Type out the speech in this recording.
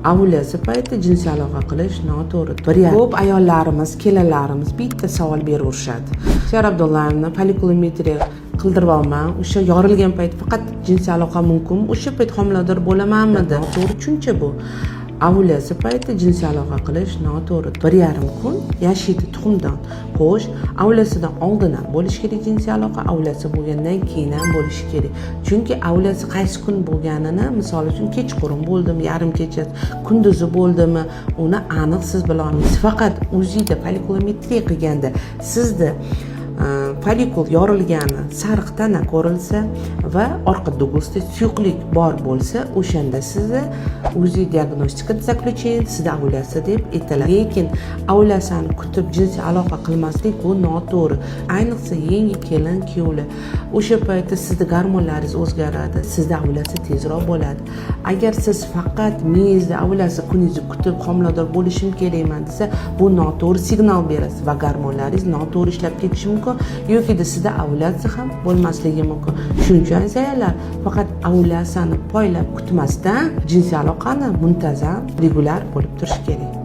ovulasi payti jinsiy aloqa qilish noto'g'ri. Ko'p ayollarimiz, kelinlarimiz bitta savol beraverishadi. Sher Abdullayevni folikulometriya qildirib olman, o'sha yorilgan payt faqat jinsiy aloqa mumkin, o'sha payt homilador bo'lamanmidi? To'g'ri tushuncha bu. Ovulasi payti jinsiy aloqa qilish noto'g'ri. 1,5 kun yashaydi tuxumdan. Xo'sh, ovulasidan oldin ham bo'lishi kerak jinsiy aloqa, ovulasi bo'lgandan keyin ham bo'lishi kerak. Chunki ovulasi qaysi kun bo'lganini, misol uchun kechqurun bo'ldimi, yarim kecha, kunduzi bo'ldimi, uni aniq siz bila olmaysiz. Faqat UZIda folikulometriya qilganda sizda folikul yorilgani sariq tana ko'rilsa va orqa dugusda suyuqlik bor bo'lsa, o'shanda sizni UZI diagnostika zaключение sizda ovulasi deb aytiladi. Lekin ovulasini kutib jinsiy aloqa qilmaslik bu noto'g'ri. Ayniqsa yangi kelin, kuyovlar. O'sha paytda sizda gormonlaringiz o'zgaradi, sizda ovulasi tezroq bo'ladi. Agar siz faqat miyangizda ovulasi kuningizni kutib homilador bo'lishim kerakman desa, bu noto'g'ri signal berasiz va gormonlaringiz noto'g'ri ishlab ketishi mumkin. Yoki sizda ovulasi ham bo'lmasligi mumkin. Shuning uchun ayollar faqat ovulasini poylab kutmasdan jinsiy aloqani muntazam, regular bo'lib turish kerak.